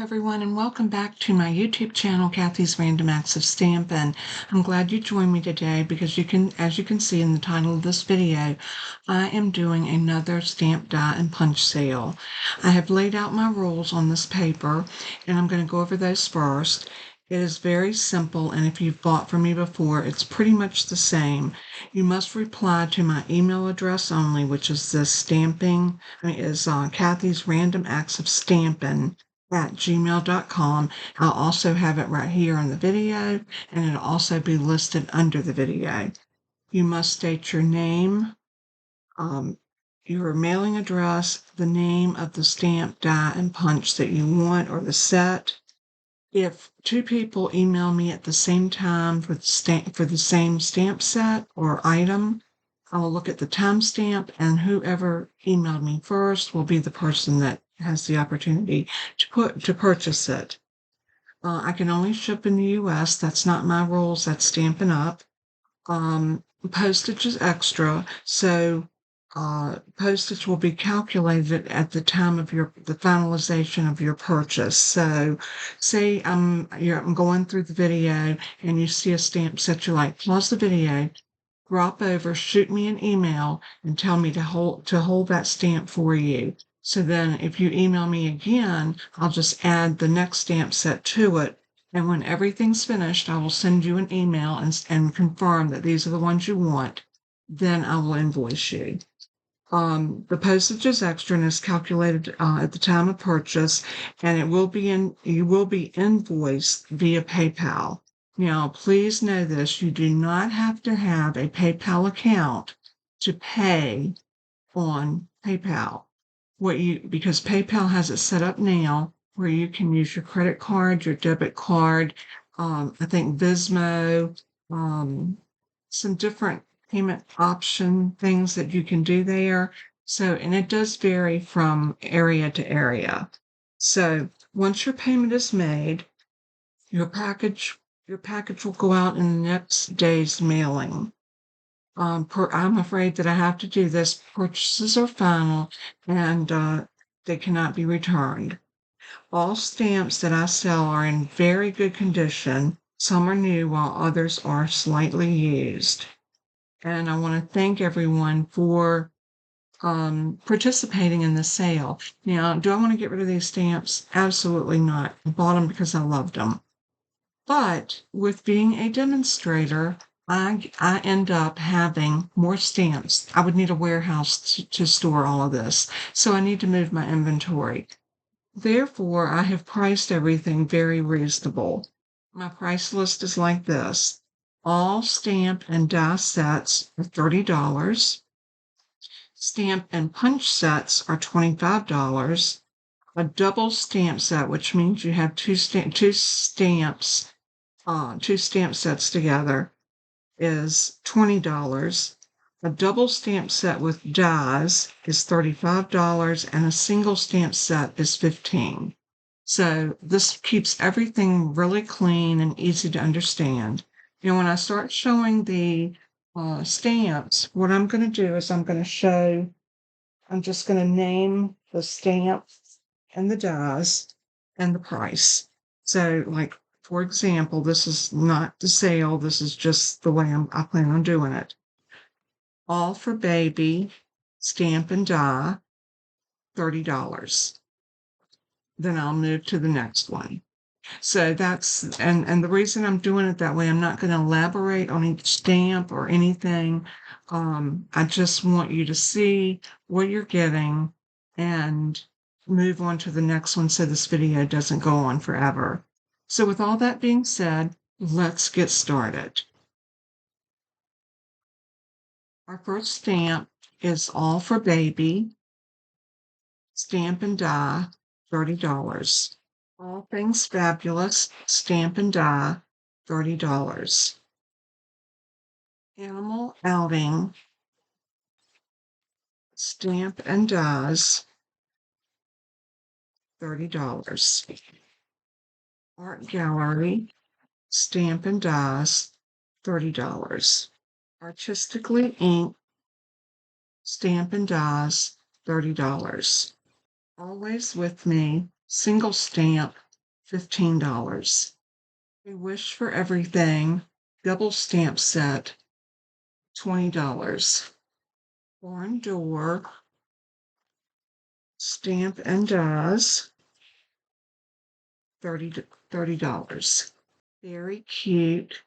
everyone, and welcome back to my YouTube channel, Kathy's Random Acts of Stampin'. I'm glad you joined me today because as you can see in the title of this video, I am doing another stamp, die, and punch sale. I have laid out my rules on this paper, and I'm going to go over those first. It is very simple, and if you've bought from me before, it's pretty much the same. You must reply to my email address only, which is Kathy's Random Acts of Stampin' at gmail.com. I'll also have it right here in the video, and it'll also be listed under the video. You must state your name, your mailing address, the name of the stamp, die, and punch that you want, or the set. If two people email me at the same time for the same stamp set or item, I will look at the timestamp, and whoever emailed me first will be the person that has the opportunity to purchase it. I can only ship in the U.S. That's not my rules. That's Stampin' Up. Postage is extra, so postage will be calculated at the time of the finalization of your purchase. So, say I'm going through the video and you see a stamp set you like, pause the video, drop over, shoot me an email, and tell me to hold that stamp for you. So then if you email me again, I'll just add the next stamp set to it. And when everything's finished, I will send you an email and confirm that these are the ones you want. Then I will invoice you. The postage is extra and is calculated at the time of purchase, and you will be invoiced via PayPal. Now, please know this, you do not have to have a PayPal account to pay on PayPal. Because PayPal has it set up now where you can use your credit card, your debit card, I think Vismo, some different payment option things that you can do there. So, and it does vary from area to area. So once your payment is made, your package will go out in the next day's mailing. I'm afraid that I have to do this. Purchases are final, and they cannot be returned. All stamps that I sell are in very good condition. Some are new, while others are slightly used. And I want to thank everyone for participating in the sale. Now, do I want to get rid of these stamps? Absolutely not. I bought them because I loved them. But with being a demonstrator, I end up having more stamps. I would need a warehouse to store all of this, so I need to move my inventory. Therefore, I have priced everything very reasonable. My price list is like this. All stamp and die sets are $30. Stamp and punch sets are $25. A double stamp set, which means you have two stamp sets together, is $20. A double stamp set with dies is $35, and a single stamp set is $15. So this keeps everything really clean and easy to understand. You know, when I start showing the stamps, what I'm going to do is I'm just going to name the stamp and the dies and the price. So, like, for example, this is not the sale. This is just the way I plan on doing it. All for Baby, stamp and die, $30. Then I'll move to the next one. So that's, and the reason I'm doing it that way, I'm not going to elaborate on each stamp or anything. I just want you to see what you're getting and move on to the next one so this video doesn't go on forever. So with all that being said, let's get started. Our first stamp is All for Baby, stamp and die, $30. All Things Fabulous, stamp and die, $30. Animal Outing, stamp and dies, $30. Art Gallery, stamp and dies, $30. Artistically Inked, stamp and dies, $30. Always With Me, single stamp, $15. A Wish for Everything double stamp set, $20. Barn Door Stamp and Dies, $30. Very Cute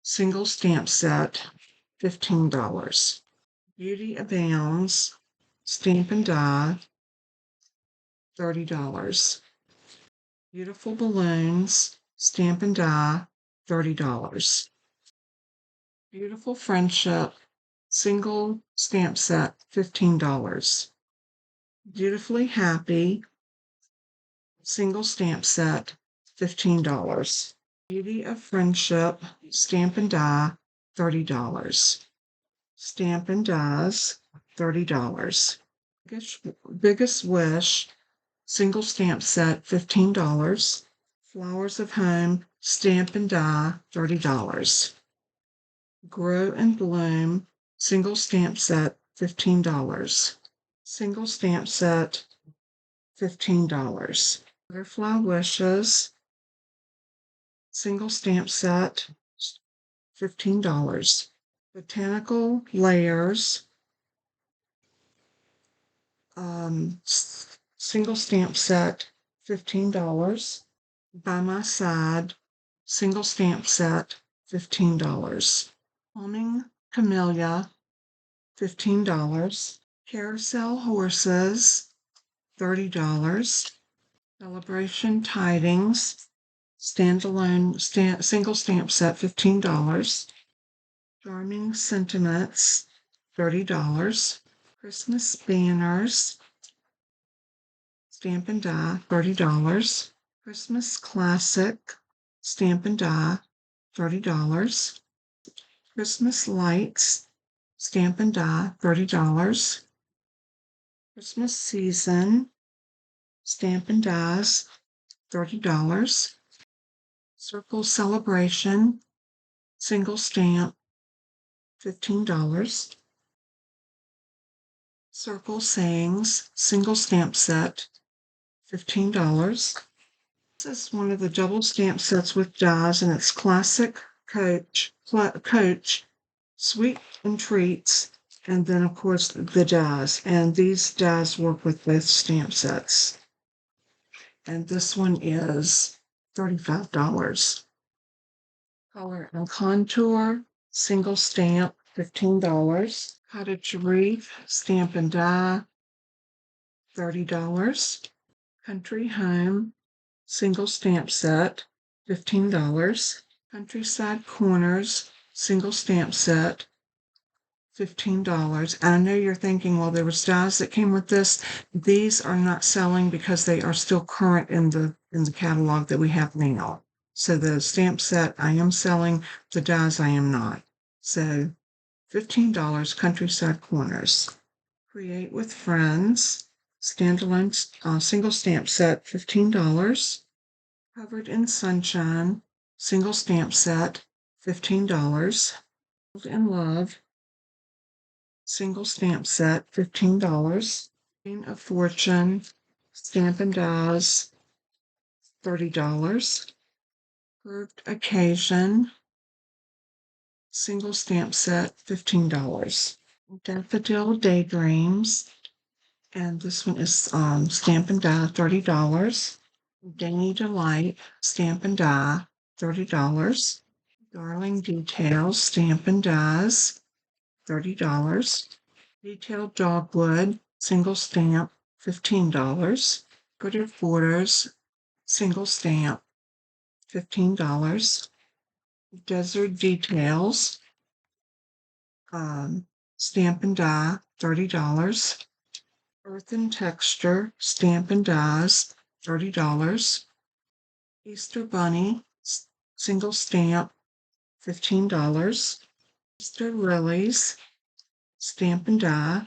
single stamp set, $15. Beauty Abounds Stamp and Die, $30. Beautiful Balloons Stamp and Die, $30. Beautiful Friendship single stamp set, $15. Beautifully Happy single stamp set, $15. Beauty of Friendship Stamp and Die, $30. Stamp and Dies, $30. Biggest Wish single stamp set, $15. Flowers of Home Stamp and Die, $30. Grow and Bloom single stamp set, $15. Single stamp set, $15. Butterfly Wishes single stamp set, $15. Botanical Layers single stamp set, $15. By My Side single stamp set, $15. Humming Camellia, $15. Carousel Horses, $30. Celebration Tidings standalone single stamp set, $15. Charming Sentiments, $30. Christmas Banners Stamp and Die, $30. Christmas Classic Stamp and Die, $30. Christmas Lights Stamp and Die, $30. Christmas Season Stamp and Dies, $30. Circle Celebration single stamp, $15. Circle Sayings single stamp set, $15. This is one of the double stamp sets with dies, and it's Classic Coach, Sweet and Treats, and then, of course, the dies. And these dies work with both stamp sets. And this one is $35. Color and Contour, single stamp, $15. Cottage Wreath, Stamp and Die, $30. Country Home, single stamp set, $15. Countryside Corners, single stamp set, $15. And I know you're thinking, well, there was dies that came with this. These are not selling because they are still current in the catalog that we have now. So the stamp set I am selling, the dies I am not. So $15 Countryside Corners. Create with Friends, standalone single stamp set, $15. Covered in Sunshine, single stamp set, $15. In Love, single stamp set, $15. Queen of Fortune, Stamp and Dies, $30. Curved Occasion, single stamp set, $15. Daffodil Daydreams, and this one is Stamp and Die, $30. Dainty Delight, Stamp and Die, $30. Darling Details, Stamp and Dies, $30. Detailed Dogwood, single stamp, $15. Good Borders, single stamp, $15. Desert Details, Stamp and Die, $30. Earth and Texture, Stamp and Dies, $30. Easter Bunny, single stamp, $15. Easter Lilies, Stamp and Die,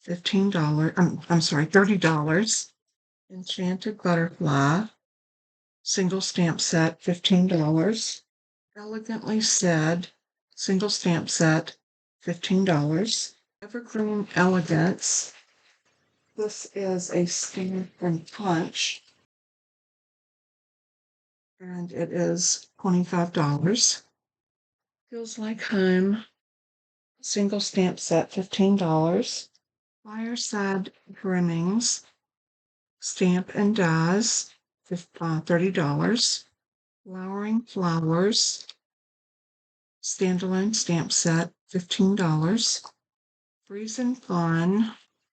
$15. I'm sorry, $30. Enchanted Butterfly, single stamp set, $15. Elegantly Said, single stamp set, $15. Evergreen Elegance, this is a stamp and punch, and it is $25. Feels Like Home, single stamp set, $15. Fireside Trimmings, stamp and dies, $30. Flowering Flowers, standalone stamp set, $15. Freeze and Fun,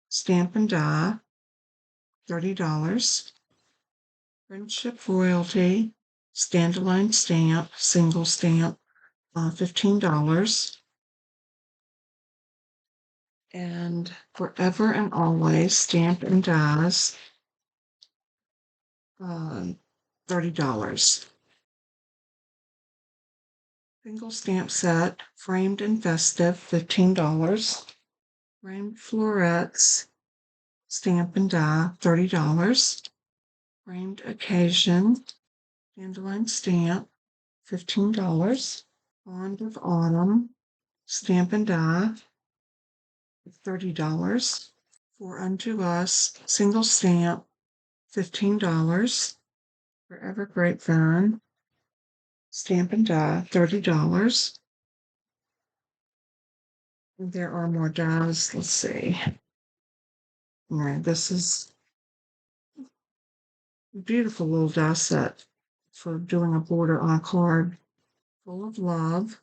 stamp and die, $30. Friendship Royalty, standalone stamp, single stamp, $15. And Forever and Always, stamp and dies, $30. Single stamp set, framed and festive, $15. Framed florets, stamp and die, $30. Framed occasion, standalone stamp, $15. Fond of Autumn, stamp and die, $30. For Unto Us, single stamp, $15. Forever Grapevine, stamp and die, $30. There are more dies. Let's see. All right, this is a beautiful little die set for doing a border on a card. Full of Love,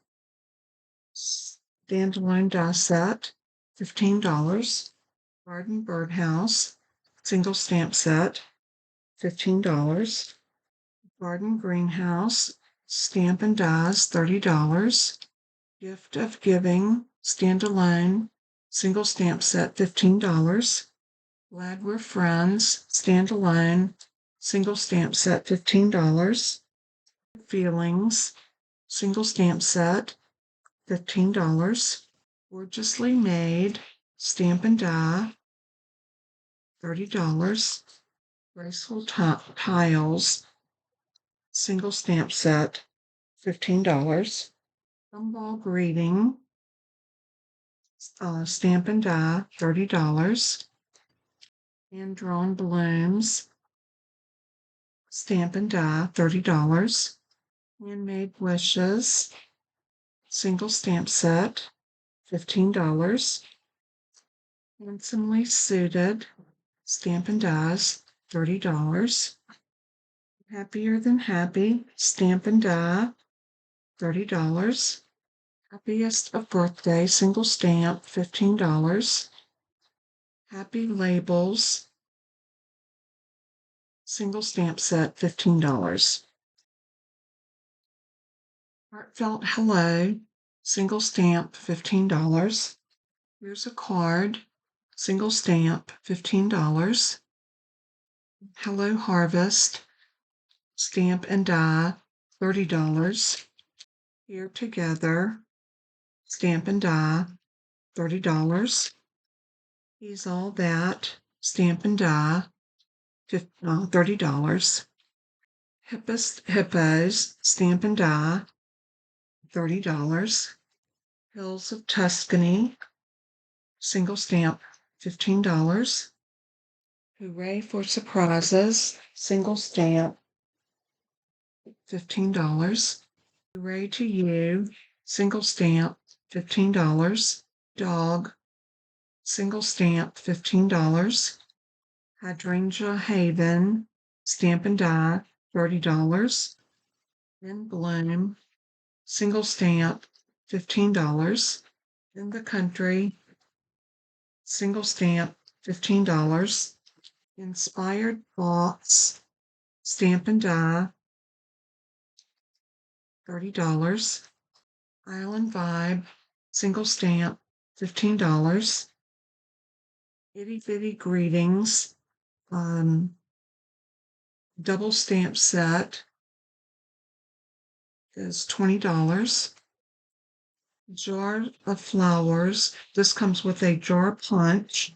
standalone die set, $15. Garden Birdhouse, single stamp set, $15. Garden Greenhouse, stamp and dies, $30. Gift of Giving, standalone, single stamp set, $15. Glad We're Friends, standalone, single stamp set, $15. Feelings, single stamp set, $15. Gorgeously Made, stamp and die, $30. Graceful Tiles, single stamp set, $15. Gumball Greeting, stamp and die, $30. Hand Drawn Blooms, stamp and die, $30. Handmade Wishes, single stamp set, $15. Handsomely Suited, stamp and dies, $30. Happier Than Happy, stamp and die, $30. Happiest of Birthday, single stamp, $15. Happy Labels, single stamp set, $15. Heartfelt Hello, single stamp, $15. Here's a Card, single stamp, $15. Hello Harvest, stamp and die, $30. Here Together, stamp and die, $30. He's All That, stamp and die, $30. Hippos, stamp and die, $30. Hills of Tuscany, single stamp, $15. Hooray for Surprises, single stamp, $15. Hooray to You, single stamp, $15. Dog, single stamp, $15. Hydrangea Haven, stamp and die, $30. In Bloom, single stamp, $15. In the Country, single stamp, $15. Inspired Thoughts, stamp and die, $30. Island Vibe, single stamp, $15. Itty Bitty Greetings, double stamp set is $20. Jar of Flowers. This comes with a jar punch,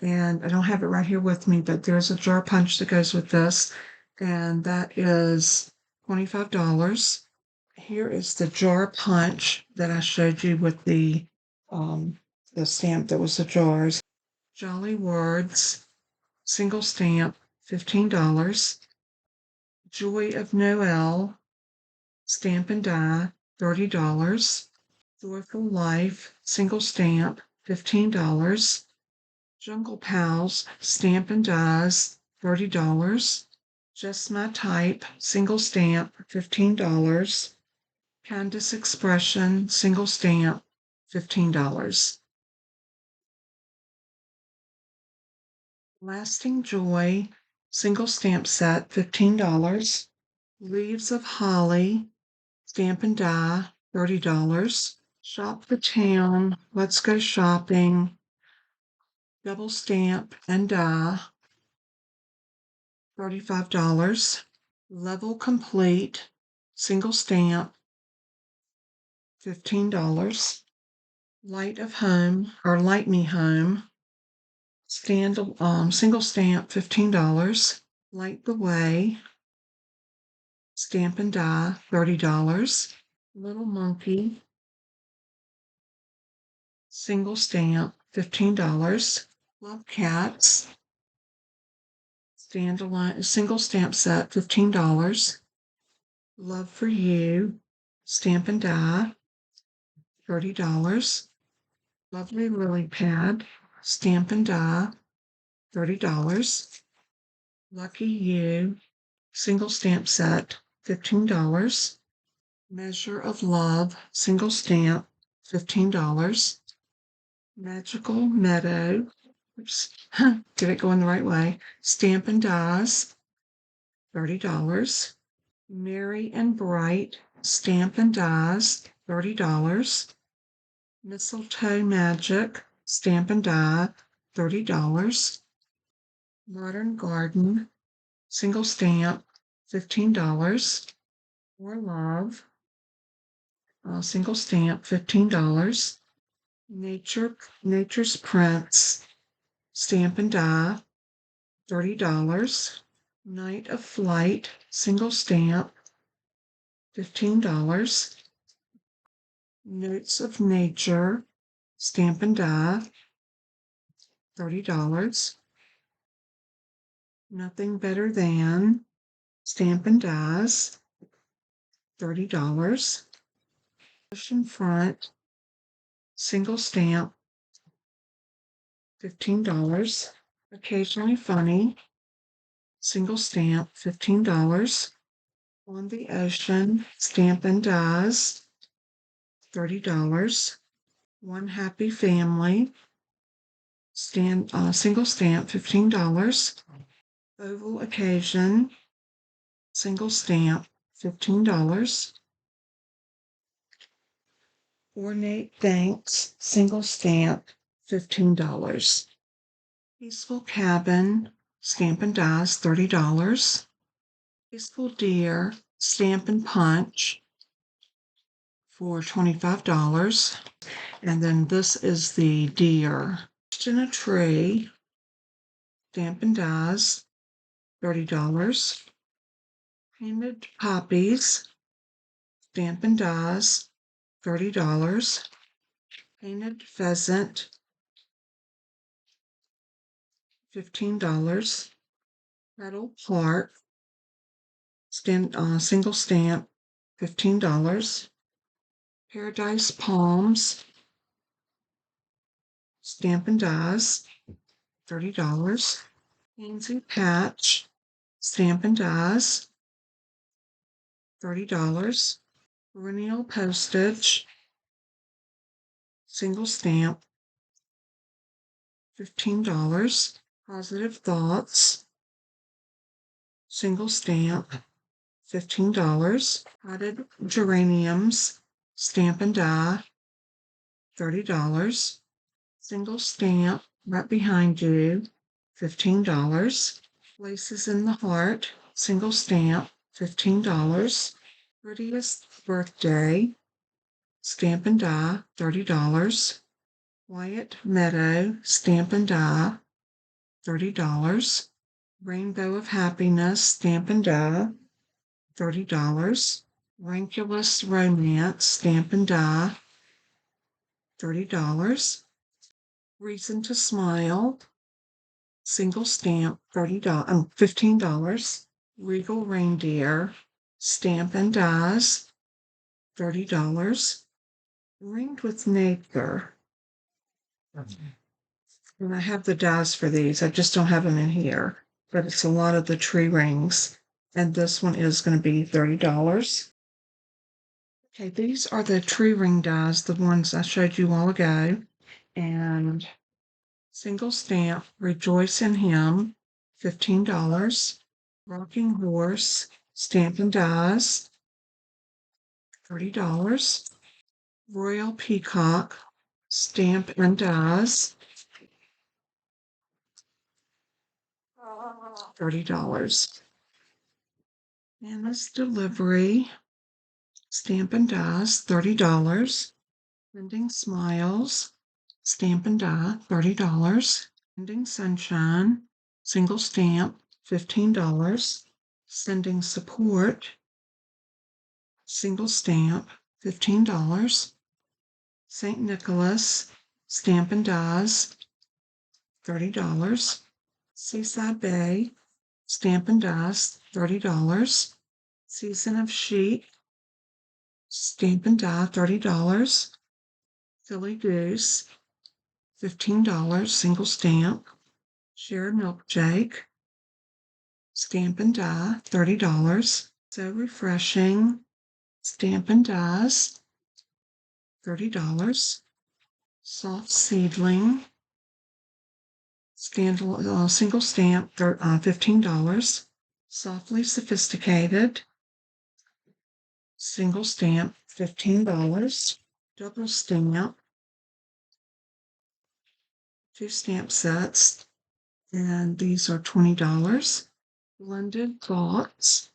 and I don't have it right here with me, but there's a jar punch that goes with this, and that is $25. Here is the jar punch that I showed you with the stamp that was the jars. Jolly Words, single stamp, $15. Joy of Noel, stamp and die, $30. Joyful Life, single stamp, $15. Jungle Pals, stamp and dies, $30. Just My Type, single stamp, $15. Candace Expression, single stamp, $15. Lasting Joy, single stamp set, $15. Leaves of Holly, stamp and die, $30. Shop the Town, Let's Go Shopping, double stamp and die, $35. Level Complete, single stamp, $15. Light of Home or Light Me Home, single stamp, $15. Light the Way, stamp and die, $30. Little Monkey, single stamp, $15. Love Cats, standalone, single stamp set, $15. Love for You, stamp and die, $30. Lovely Lily Pad, stamp and die, $30. Lucky You, single stamp set, $15. Measure of Love, single stamp, $15. Magical Meadow, oops, did it go in the right way? Stamp and dies, $30. Merry and Bright, stamp and dies, $30. Mistletoe Magic, stamp and die, $30. Modern Garden, single stamp, $15. For Love, single stamp, $15. Nature's Prince, stamp and die, $30. Night of Flight, single stamp, $15. Notes of Nature, stamp and die, $30. Nothing Better Than, stamp and dies, $30. Cushion Front, single stamp, $15. Occasionally Funny, single stamp, $15. On the Ocean, stamp and dies, $30. One Happy Family, single stamp, $15. Oval Occasion, single stamp, $15. Ornate Thanks, single stamp, $15. Peaceful Cabin, stamp and dies, $30. Peaceful Deer, stamp and punch for $25. And then this is the deer. In a Tree, stamp and dies, $30. Painted Poppies, stamp and dies, $30. Painted Pheasant, $15. Petal Park, single stamp, $15. Paradise Palms, stamp and dies, $30. Pansy Patch, stamp and dies, $30. Perennial Postage, single stamp, $15. Positive Thoughts, single stamp, $15. Potted Geraniums, stamp and die, $30. Single stamp right behind you, $15. Laces in the Heart, single stamp, $15. Prettiest Birthday, stamp and die, $30. Quiet Meadow, stamp and die, $30. Rainbow of Happiness, stamp and die, $30. Rankulous Romance, stamp and die, $30. Reason to Smile, single stamp, $15. Regal Reindeer, Stampin' Dies, $30. Ringed with Nature. And I have the dies for these. I just don't have them in here. But it's a lot of the tree rings. And this one is going to be $30. Okay, these are the tree ring dies, the ones I showed you a while ago. And single stamp, Rejoice in Him, $15. Rocking Horse, Stampin' Dies, $30. Royal Peacock, Stamp and Dies, $30. And this delivery, Stampin' Dies, $30. Sending Smiles, Stampin' Die, $30. Sending Sunshine, single stamp, $15. Sending Support, single stamp, $15. St. Nicholas, Stampin' Dies, $30. Seaside Bay, Stampin' Dies, $30. Season of Sheep, Stampin' Die, $30. Silly Goose, $15, single stamp. Share Milkshake, Stampin' Die, $30. So Refreshing, Stampin' Dies, $30. Soft Seedling, single stamp, $15. Softly Sophisticated, single stamp, $15. Double stamp, 2 stamp sets, and these are $20. Blended Thoughts,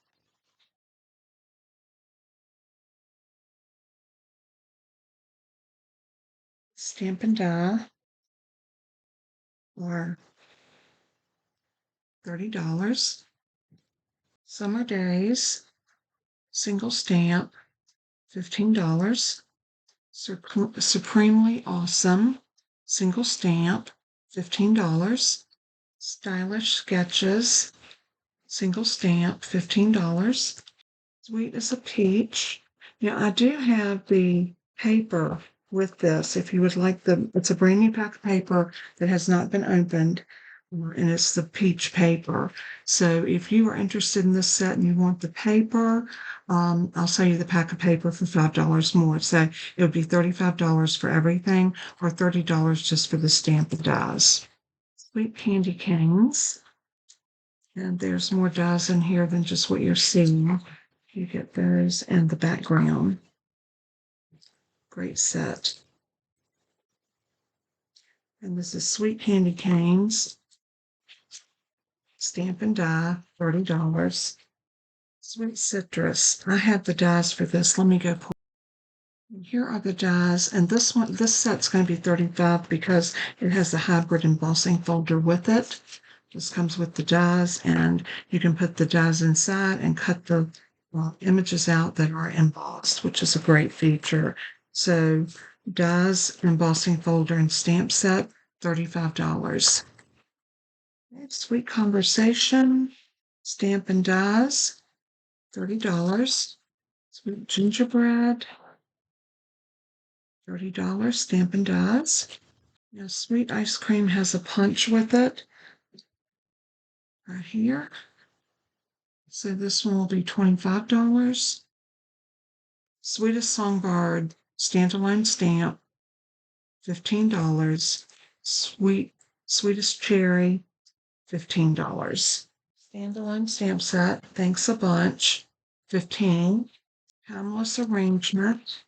Stampin' Die, are $30. Summer Days, single stamp, $15. Supremely Awesome, single stamp, $15. Stylish Sketches, single stamp, $15. Sweet as a Peach. Now, I do have the paper with this. If you would like it's a brand new pack of paper that has not been opened, and it's the peach paper. So if you are interested in this set and you want the paper, I'll sell you the pack of paper for $5 more. So it would be $35 for everything, or $30 just for the stamp and dies. Sweet Candy Canes. And there's more dies in here than just what you're seeing. You get those and the background. Great set. And this is Sweet Candy Canes. Stampin' Die, $30. Sweet Citrus. I have the dies for this. Let me go pull. Here are the dies, and this set's going to be $35 because it has the hybrid embossing folder with it. This comes with the dies, and you can put the dies inside and cut the images out that are embossed, which is a great feature. So dies, embossing folder, and stamp set, $35. Sweet Conversation, Stampin' Dies, $30. Sweet Gingerbread, $30, Stampin' Dies. Now, Sweet Ice Cream has a punch with it right here. So this one will be $25. Sweetest Songbird, standalone stamp, $15. Sweetest Cherry, $15. Standalone stamp set, thanks a bunch, $15. Timeless Arrangement,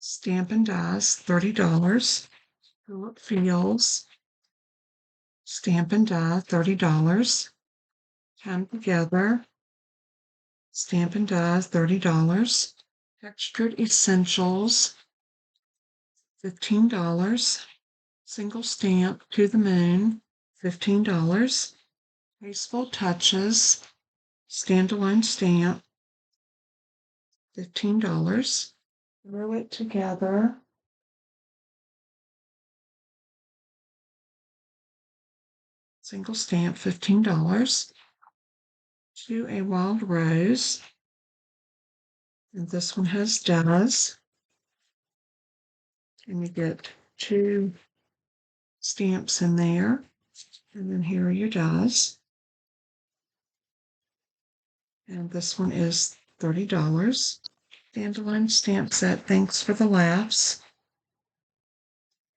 Stampin' Dies, $30. Philip Fields, Stampin' Die, $30. Come Together, Stampin' Die, $30. Textured Essentials, $15. Single stamp, To the Moon, $15. Tasteful Touches, standalone stamp, $15. Throw It Together, single stamp, $15. To a wild rose. And this one has does. And you get 2 stamps in there. And then here are your does. And this one is $30. Dandelion stamp set, thanks for the laughs.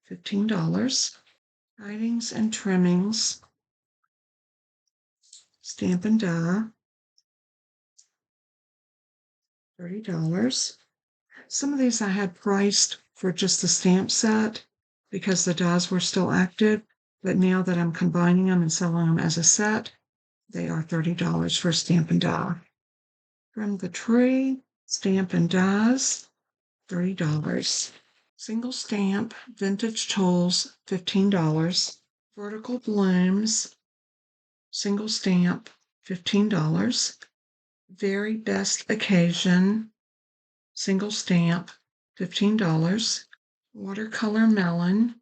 $15. Tidings and trimmings. Stamp and die. $30. Some of these I had priced for just the stamp set because the dies were still active, but now that I'm combining them and selling them as a set, they are $30 for stamp and die. From the tree, stamp and dies, $30. Single stamp, vintage tools, $15. Vertical blooms, single stamp, $15. Very best occasion, single stamp, $15. Watercolor melon,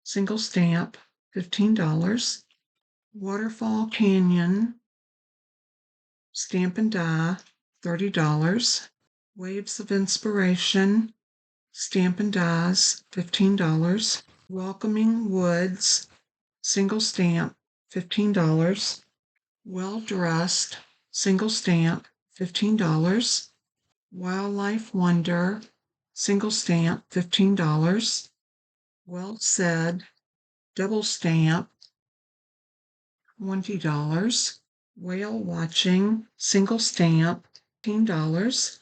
single stamp, $15. Waterfall canyon, stamp and die, $30. Waves of inspiration, stamp and dies, $15. Welcoming woods, single stamp, $15. Well dressed, single stamp, $15. Wildlife wonder, single stamp, $15. Well said, double stamp, $20. Whale watching, single stamp, $15.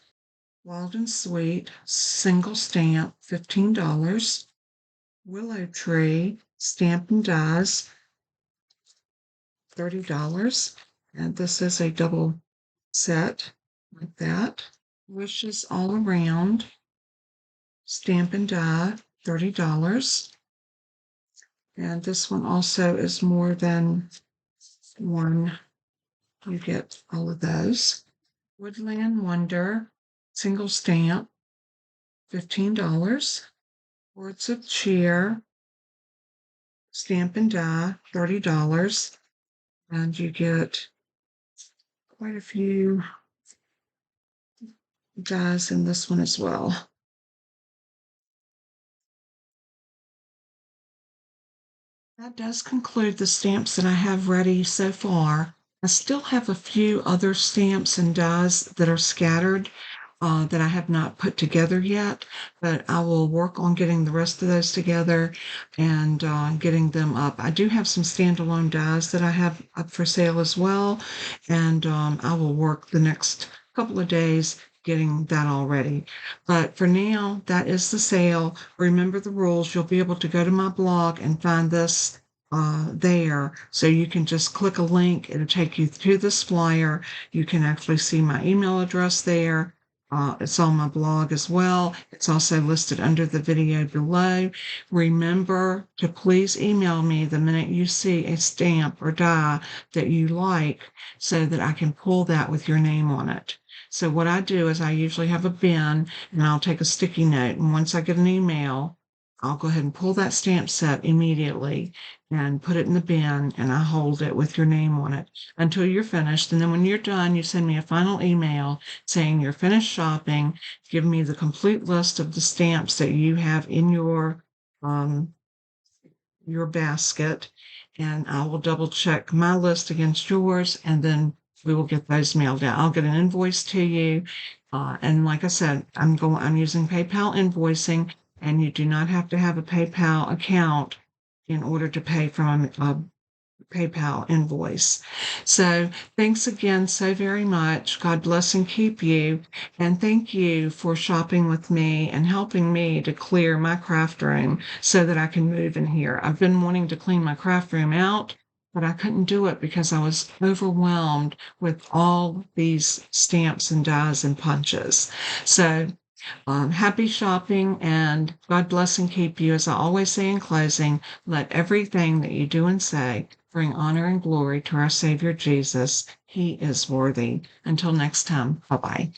Wild and sweet, single stamp, $15. Willow tree, stamp and dies, $30. And this is a double set like that. Wishes all around, stamp and die, $30. And this one also is more than one. You get all of those. Woodland Wonder, single stamp, $15. Words of Cheer, stamp and die, $30. And you get quite a few dies in this one as well. That does conclude the stamps that I have ready so far. I still have a few other stamps and dies that are scattered that I have not put together yet, but I will work on getting the rest of those together and getting them up. I do have some standalone dies that I have up for sale as well, and I will work the next couple of days getting that all ready. But for now, that is the sale. Remember the rules. You'll be able to go to my blog and find this there. So you can just click a link. It'll take you to this flyer. You can actually see my email address there. It's on my blog as well. It's also listed under the video below. Remember to please email me the minute you see a stamp or die that you like so that I can pull that with your name on it. So what I do is I usually have a bin and I'll take a sticky note. And once I get an email, I'll go ahead and pull that stamp set immediately and put it in the bin and I hold it with your name on it until you're finished. And then when you're done, you send me a final email saying you're finished shopping, give me the complete list of the stamps that you have in your basket, and I will double check my list against yours, and then we will get those mailed out. I'll get an invoice to you. And like I said, I'm using PayPal invoicing, and you do not have to have a PayPal account in order to pay from a PayPal invoice. So thanks again so very much. God bless and keep you. And thank you for shopping with me and helping me to clear my craft room so that I can move in here. I've been wanting to clean my craft room out, but I couldn't do it because I was overwhelmed with all these stamps and dies and punches. So happy shopping and God bless and keep you. As I always say in closing, let everything that you do and say bring honor and glory to our Savior Jesus. He is worthy. Until next time, bye-bye.